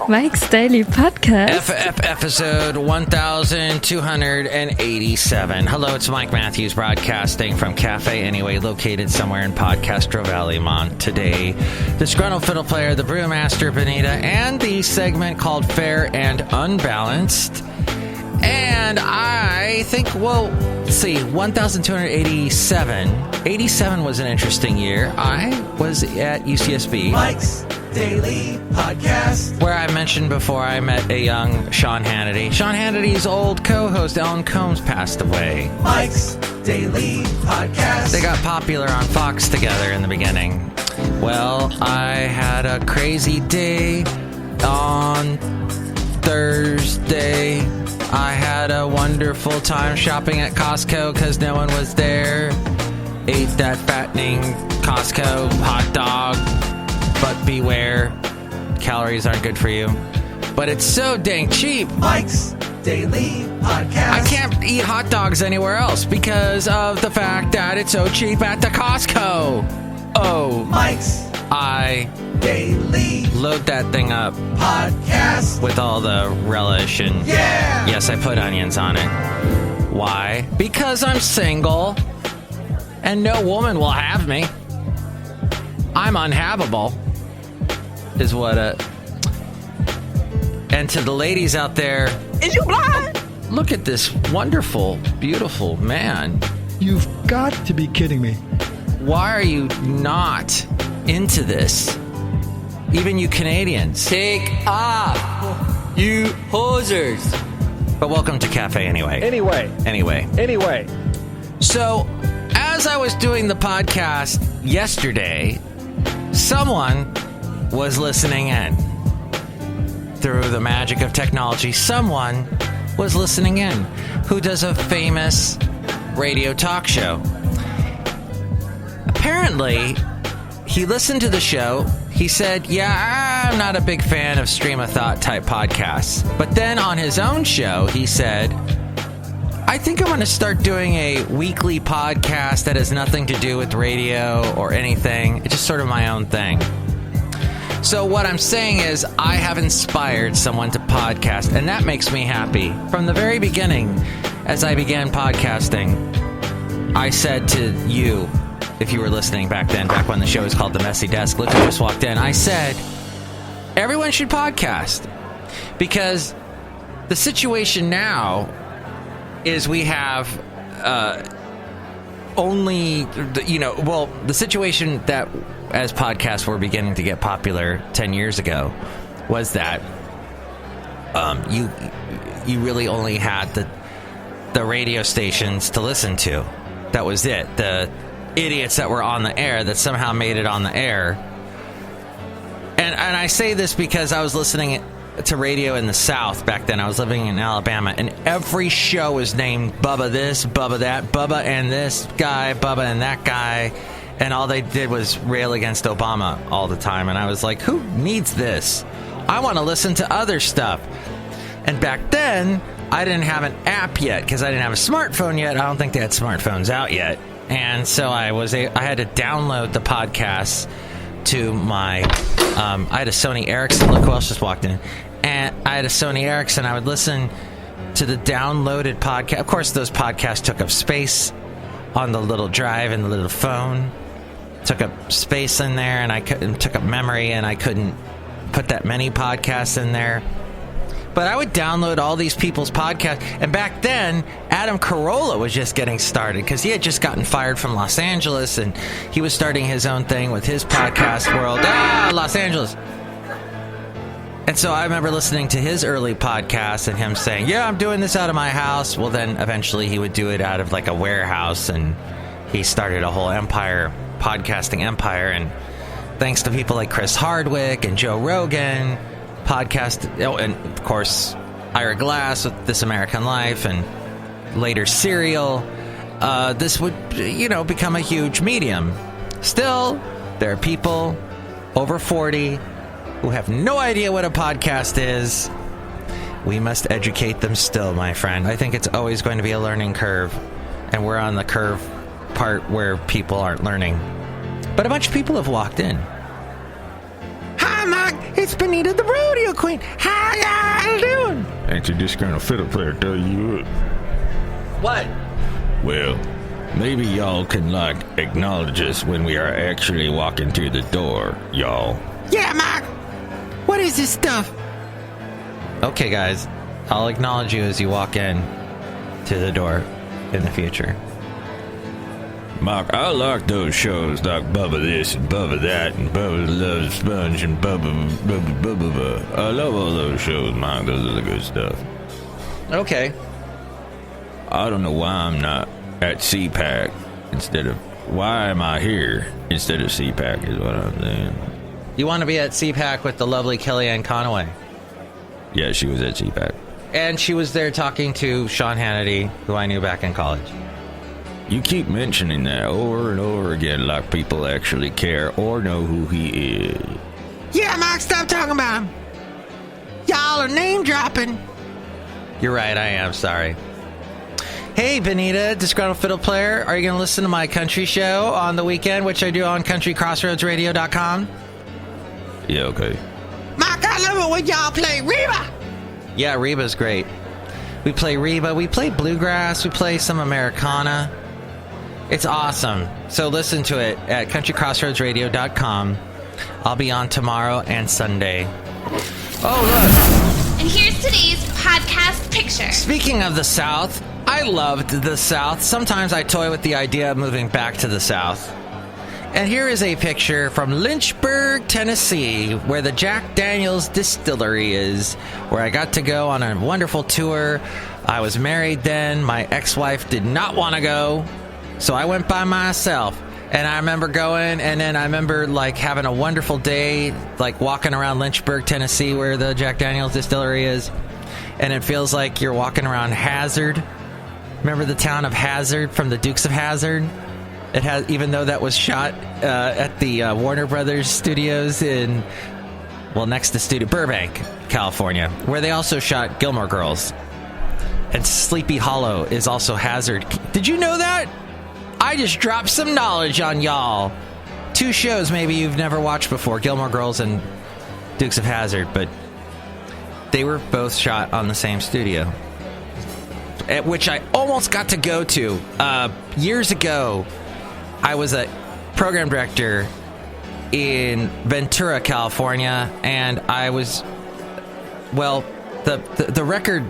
Mike's Daily Podcast. Episode 1287. Hello, it's Mike Matthews broadcasting from Cafe Anyway, located somewhere in Podcastro Valley, Mont. Today, Disgruntled Fiddle Player, the Brewmaster Benita, and the segment called Fair and Unbalanced. And I think, well, let's see, 1287. 87 was an interesting year. I was at UCSB. Mike's Daily Podcast, where I mentioned before I met a young Sean Hannity. Sean Hannity's old co-host, Ellen Combs, passed away. Mike's Daily Podcast. They got popular on Fox together in the beginning. Well, I had a crazy day on Thursday. I had a wonderful time shopping at Costco because no one was there. Ate that fattening Costco hot dog. But beware, calories aren't good for you. But it's so dang cheap. Mike's Daily Podcast. I can't eat hot dogs anywhere else because of the fact that it's so cheap at the Costco. Oh, Mike's Daily load that thing up Podcast with all the relish and yes, I put onions on it. Why? Because I'm single and no woman will have me. I'm unhavable, is what and to the ladies out there, is you blind? Look at this wonderful, beautiful man. You've got to be kidding me. Why are you not into this? Even you Canadians. Take off, you hosers. But welcome to Cafe Anyway. Anyway. So, as I was doing the podcast yesterday, someone was listening in. Through the magic of technology, someone was listening in who does a famous radio talk show. Apparently, he listened to the show. He said, yeah, I'm not a big fan of stream of thought type podcasts. But then on his own show, he said, I think I'm going to start doing a weekly podcast that has nothing to do with radio or anything. It's just sort of my own thing. So what I'm saying is I have inspired someone to podcast, and that makes me happy. From the very beginning, as I began podcasting, I said to you, if you were listening back then, back when the show was called The Messy Desk, look who just walked in, I said, everyone should podcast. Because the situation now is we have the situation that as podcasts were beginning to get popular 10 years ago was that you really only had the radio stations to listen to. That was it. The idiots that were on the air that somehow made it on the air. And I say this because I was listening to radio in the South back then. I was living in Alabama, and every show was named Bubba this, Bubba that, Bubba and this guy, Bubba and that guy, and all they did was rail against Obama all the time. And I was like, who needs this? I want to listen to other stuff. And back then, I didn't have an app yet because I didn't have a smartphone yet. I don't think they had smartphones out yet. And so I had to download the podcasts to my I had a Sony Ericsson. Look who else just walked in. And I had a Sony Ericsson. I would listen to the downloaded podcast. Of course, those podcasts took up space on the little drive and the little phone. Took up space in there, and took up memory, and I couldn't put that many podcasts in there. But I would download all these people's podcasts. And back then, Adam Carolla was just getting started because he had just gotten fired from Los Angeles, and he was starting his own thing with his podcast world. Los Angeles. And so I remember listening to his early podcasts and him saying, yeah, I'm doing this out of my house. Well, then eventually he would do it out of like a warehouse, and he started a whole empire, podcasting empire. And thanks to people like Chris Hardwick and Joe Rogan, and of course Ira Glass with This American Life, and later Serial, this would become a huge medium. Still, there are people over 40 who have no idea what a podcast is. We must educate them still, my friend. I think it's always going to be a learning curve, and we're on the curve part where people aren't learning. But a bunch of people have walked in. Hi, Mike. it's Benita, the rodeo queen. How y'all doing? Ain't you disgruntled fiddle player tell you What? Well, maybe y'all can, acknowledge us when we are actually walking through the door, y'all. Yeah, Mark. What is this stuff? Okay, guys. I'll acknowledge you as you walk in to the door in the future. Mark, I like those shows like Bubba this and Bubba that and Bubba Loves Sponge and Bubba. I love all those shows, Mark. Those are the good stuff. Okay. I don't know why I'm not at CPAC why am I here instead of CPAC is what I'm saying. You want to be at CPAC with the lovely Kellyanne Conway. Yeah, she was at CPAC. And she was there talking to Sean Hannity, who I knew back in college. You keep mentioning that over and over again like people actually care or know who he is. Yeah, Mark, stop talking about him. Y'all are name dropping. You're right, I am. Sorry. Hey, Benita, Disgruntled Fiddle Player. Are you going to listen to my country show on the weekend, which I do on countrycrossroadsradio.com? Yeah, okay. Mark, I love it when y'all play Reba. Yeah, Reba's great. We play Reba. We play bluegrass. We play some Americana. It's awesome. So listen to it at countrycrossroadsradio.com. I'll be on tomorrow and Sunday. Oh, look. And here's today's podcast picture. Speaking of the South, I loved the South. Sometimes I toy with the idea of moving back to the South. And here is a picture from Lynchburg, Tennessee, where the Jack Daniels distillery is, where I got to go on a wonderful tour. I was married then. My ex-wife did not want to go, so I went by myself. And I remember going, and then I remember, having a wonderful day, walking around Lynchburg, Tennessee, where the Jack Daniels distillery is. And it feels like you're walking around Hazard. Remember the town of Hazard from the Dukes of Hazzard? It has, even though that was shot at the Warner Brothers studios next to Burbank, California, where they also shot Gilmore Girls. And Sleepy Hollow is also Hazard. Did you know that? I just dropped some knowledge on y'all. 2 shows maybe you've never watched before, Gilmore Girls and Dukes of Hazzard, but they were both shot on the same studio, at which I almost got to go to years ago. I was a program director in Ventura, California, and I was, the record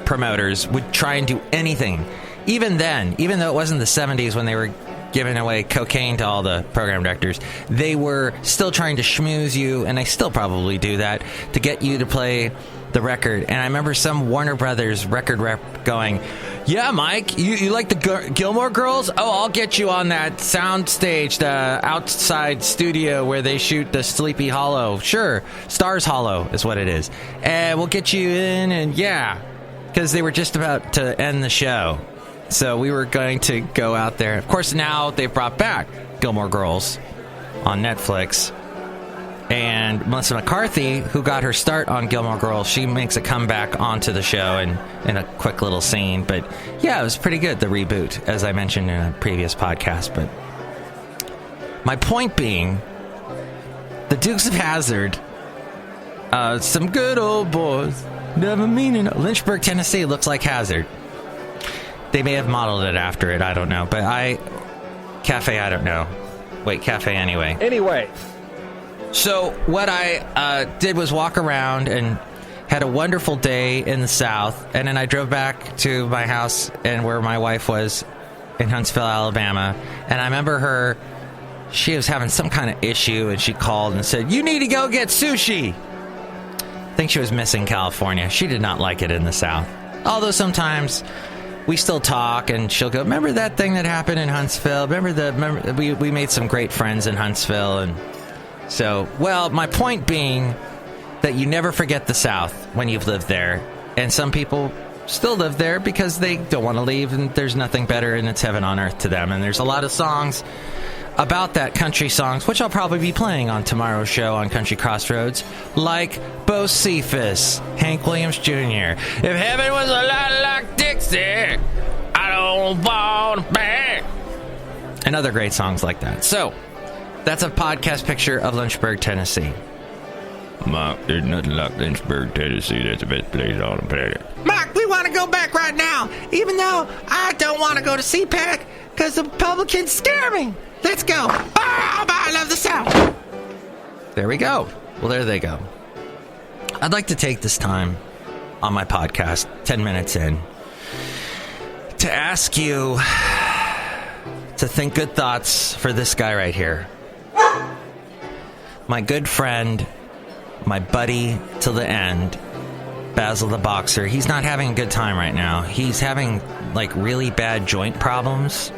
promoters would try and do anything. Even then, even though it wasn't the 70s when they were giving away cocaine to all the program directors, they were still trying to schmooze you, and they still probably do that, to get you to play the record. And I remember some Warner Brothers record rep going, "Yeah, Mike, you like the Gilmore Girls? Oh, I'll get you on that sound stage, the outside studio where they shoot the Sleepy Hollow. Sure, Stars Hollow is what it is. And we'll get you in, and yeah." Because they were just about to end the show. So we were going to go out there. Of course, now they've brought back Gilmore Girls on Netflix. And Melissa McCarthy, who got her start on Gilmore Girls, she makes a comeback onto the show in a quick little scene. But yeah, it was pretty good, the reboot, as I mentioned in a previous podcast. But my point being, the Dukes of Hazzard, some good old boys, never meaning. Lynchburg, Tennessee looks like Hazard. They may have modeled it after it, I don't know. But Cafe, I don't know. Wait, Cafe anyway. Anyway. So what I did was walk around and had a wonderful day in the South. And then I drove back to my house and where my wife was in Huntsville, Alabama. And I remember she was having some kind of issue, and she called and said, "You need to go get sushi." I think she was missing California. She did not like it in the South. Although sometimes we still talk, and she'll go, "Remember that thing that happened in Huntsville? Remember we made some great friends in Huntsville." And so, my point being that you never forget the South when you've lived there. And some people still live there because they don't want to leave, and there's nothing better, and it's heaven on earth to them. And there's a lot of songs about that, country songs, which I'll probably be playing on tomorrow's show on Country Crossroads, like Bocephus, Hank Williams Jr. If heaven was a lot like Dixie, I don't want back. And other great songs like that. So, that's a podcast picture of Lynchburg, Tennessee. Mark, there's nothing like Lynchburg, Tennessee. That's the best place on the planet. Mark, we want to go back right now, even though I don't want to go to CPAC because the Republicans scare me. Let's go. Oh, I love the South. There we go. Well, there they go. I'd like to take this time on my podcast, 10 minutes in, to ask you to think good thoughts for this guy right here. My good friend, my buddy till the end, Basil the Boxer. He's not having a good time right now. He's having, like, really bad joint problems.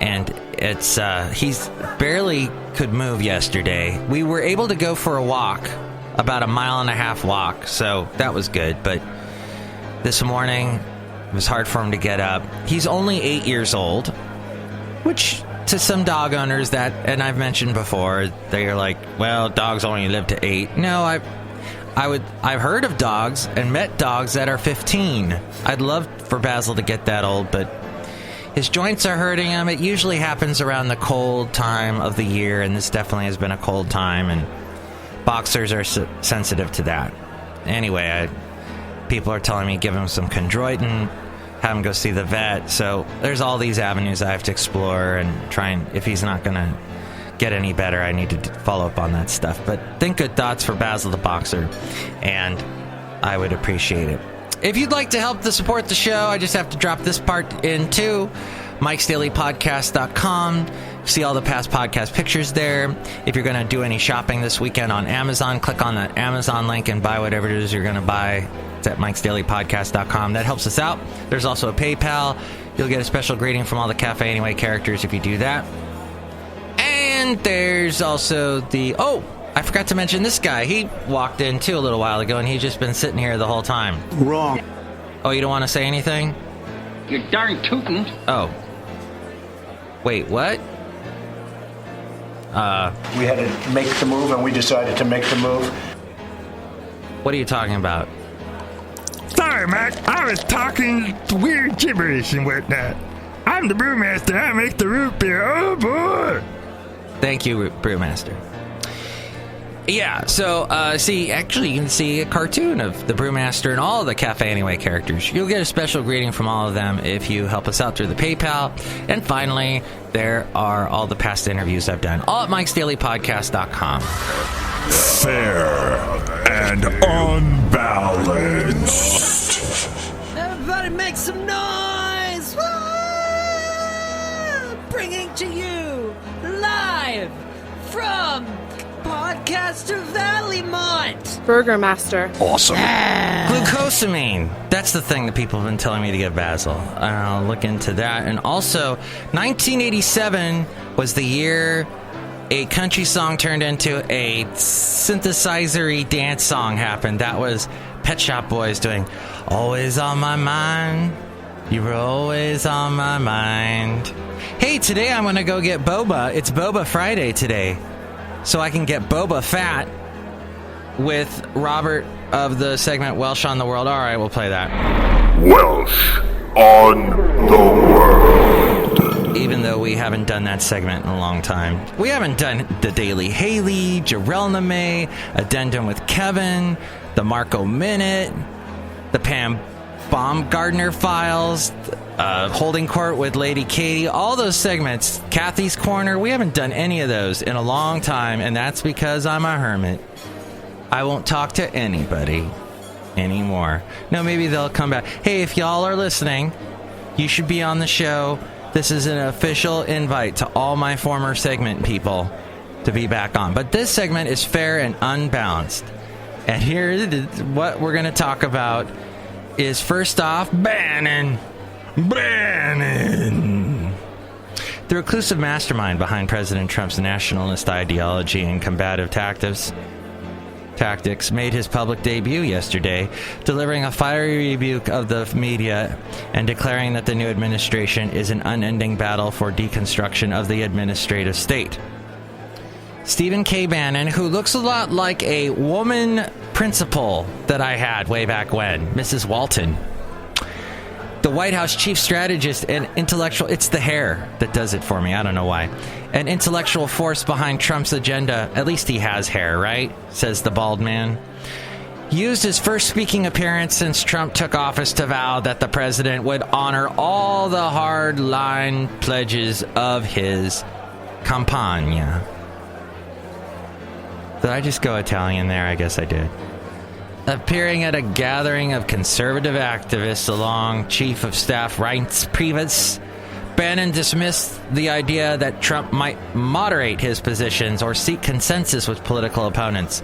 And it's, he's barely could move yesterday. We were able to go for a walk, about a 1.5 mile walk, so that was good. But this morning, it was hard for him to get up. He's only 8 years old, which to some dog owners that, and I've mentioned before, they're like, well, dogs only live to 8. No, I've heard of dogs and met dogs that are 15. I'd love for Basil to get that old, but his joints are hurting him. It usually happens around the cold time of the year, and this definitely has been a cold time, and boxers are sensitive to that. Anyway, people are telling me give him some chondroitin, have him go see the vet. So there's all these avenues I have to explore and try, and if he's not going to get any better, I need to follow up on that stuff. But think good thoughts for Basil the Boxer, and I would appreciate it. If you'd like to help to support the show, I just have to drop this part into MIKEs-DAILY-PODCAST-1287-Basil. See all the past podcast pictures there. If you're going to do any shopping this weekend on Amazon, click on that Amazon link and buy whatever it is you're going to buy. It's at MIKEs-DAILY-PODCAST.com. That helps us out. There's also a PayPal. You'll get a special greeting from all the Cafe Anyway characters if you do that. And there's also the... Oh, I forgot to mention this guy. He walked in, too, a little while ago, and he's just been sitting here the whole time. Wrong. Oh, you don't want to say anything? You're darn tootin'. Oh. Wait, what? We had to make the move, and we decided to make the move. What are you talking about? Sorry, Mac. I was talking weird gibberish and whatnot. I'm the brewmaster. I make the root beer. Oh, boy. Thank you, Brewmaster. Yeah, so, actually, you can see a cartoon of the Brewmaster and all the Cafe Anyway characters. You'll get a special greeting from all of them if you help us out through the PayPal. And finally, there are all the past interviews I've done, all at MIKEs-DAILY-PODCAST.com. Fair and unbalanced. Everybody make some noise! Woo! Bringing to you live from Podcaster Valley Mont. Burger Master. Awesome. Glucosamine. That's the thing that people have been telling me to get Basil. I'll look into that. And also, 1987 was the year a country song turned into a synthesizer-y dance song happened. That was Pet Shop Boys doing Always on My Mind. You were always on my mind. Hey, today I'm going to go get boba. It's Boba Friday today. So I can get Boba Fat with Robert of the segment Welsh on the World. All right, we'll play that. Welsh on the World. Even though we haven't done that segment in a long time. We haven't done the Daily Haley, Jarrell May, Addendum with Kevin, the Marco Minute, the Pam Baumgartner Files, Holding Court with Lady Katie, all those segments, Kathy's Corner, we haven't done any of those in a long time, and that's because I'm a hermit. I won't talk to anybody anymore. No, maybe they'll come back. Hey, if y'all are listening, you should be on the show. This is an official invite to all my former segment people to be back on. But this segment is fair and unbalanced. And here, what we're going to talk about is, first off, Bannon. The reclusive mastermind behind President Trump's nationalist ideology and combative tactics made his public debut yesterday, delivering a fiery rebuke of the media and declaring that the new administration is an unending battle for deconstruction of the administrative state. Stephen K. Bannon, who looks a lot like a woman principal that I had way back when, Mrs. Walton, The White House chief strategist and intellectual... It's the hair that does it for me. I don't know why. An intellectual force behind Trump's agenda. At least he has hair, right? Says the bald man. Used his first speaking appearance since Trump took office to vow that the president would honor all the hard-line pledges of his campagna. Did I just go Italian there? I guess I did. Appearing at a gathering of conservative activists along Chief of Staff Reince Priebus, Bannon dismissed the idea that Trump might moderate his positions or seek consensus with political opponents.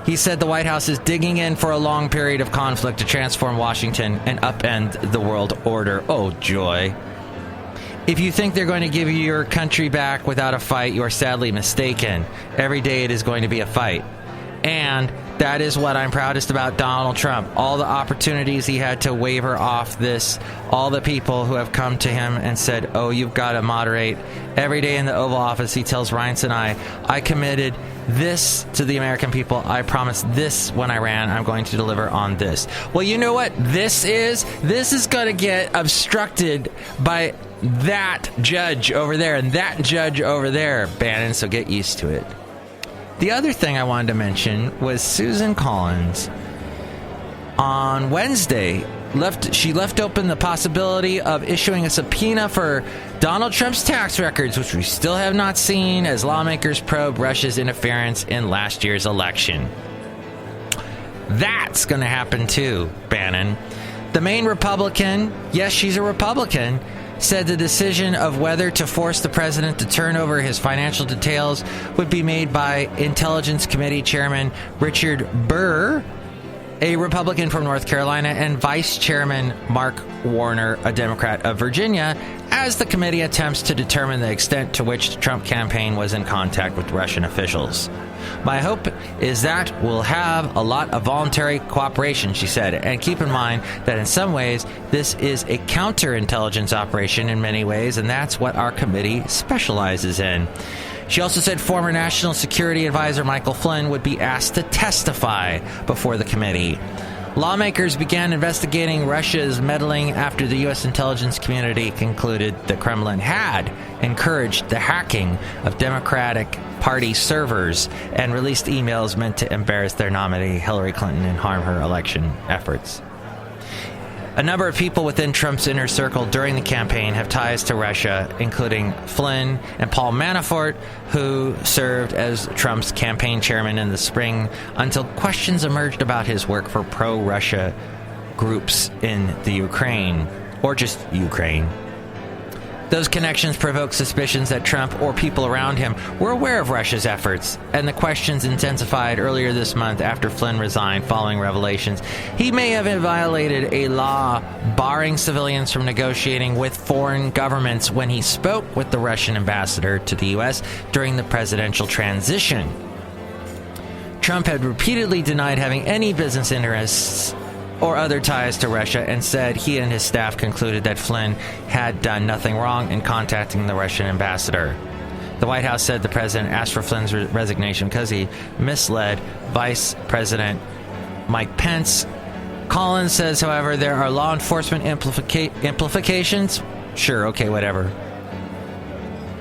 He said the White House is digging in for a long period of conflict to transform Washington and upend the world order. Oh, joy. If you think they're going to give you your country back without a fight, you are sadly mistaken. Every day it is going to be a fight. And that is what I'm proudest about Donald Trump. All the opportunities he had to waver off this, all the people who have come to him and said, oh, you've got to moderate. Every day in the Oval Office, he tells Reince and I committed this to the American people. I promised this when I ran. I'm going to deliver on this. Well, you know what this is? This is going to get obstructed by that judge over there and that judge over there, Bannon, so get used to it. The other thing I wanted to mention was Susan Collins. On Wednesday, she left open the possibility of issuing a subpoena for Donald Trump's tax records, which we still have not seen, as lawmakers probe Russia's interference in last year's election. That's going to happen too, Bannon. The main Republican, yes, she's a Republican, said the decision of whether to force the president to turn over his financial details would be made by Intelligence Committee Chairman Richard Burr, a Republican from North Carolina, and Vice Chairman Mark Warner, a Democrat of Virginia, as the committee attempts to determine the extent to which the Trump campaign was in contact with Russian officials. My hope is that we'll have a lot of voluntary cooperation, she said, and keep in mind that in some ways this is a counterintelligence operation in many ways, and that's what our committee specializes in. She also said former National Security Advisor Michael Flynn would be asked to testify before the committee. Lawmakers began investigating Russia's meddling after the U.S. intelligence community concluded the Kremlin had encouraged the hacking of Democratic Party servers and released emails meant to embarrass their nominee Hillary Clinton and harm her election efforts. A number of people within Trump's inner circle during the campaign have ties to Russia, including Flynn and Paul Manafort, who served as Trump's campaign chairman in the spring until questions emerged about his work for pro-Russia groups in the Ukraine, or just Ukraine. Those connections provoked suspicions that Trump or people around him were aware of Russia's efforts, and the questions intensified earlier this month after Flynn resigned following revelations he may have violated a law barring civilians from negotiating with foreign governments when he spoke with the Russian ambassador to the U.S. during the presidential transition. Trump had repeatedly denied having any business interests or other ties to Russia, and said he and his staff concluded that Flynn had done nothing wrong in contacting the Russian ambassador. The White House said the president asked for Flynn's resignation because he misled Vice President Mike Pence. Collins says, however, there are law enforcement implications. Sure, okay, whatever.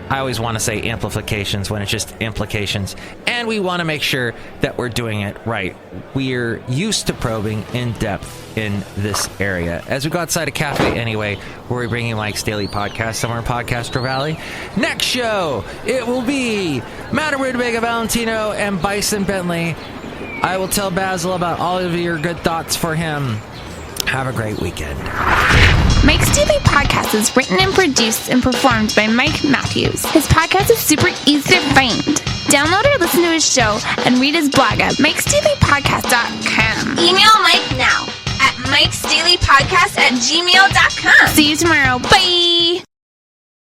I always want to say amplifications when it's just implications. And we want to make sure that we're doing it right. We're used to probing in depth in this area. As we go outside a cafe anyway, we're bringing Mike's Daily Podcast somewhere in Podcastro Valley. Next show, it will be Madame Rootabega, Valentino, and Bison Bentley. I will tell Basil about all of your good thoughts for him. Have a great weekend. Mike's Daily Podcast is written and produced and performed by Mike Matthews. His podcast is super easy to find. Download or listen to his show and read his blog at MIKEs-DAILY-PODCAST.com. Email Mike now at MIKES-DAILY-PODCAST@gmail.com. See you tomorrow. Bye!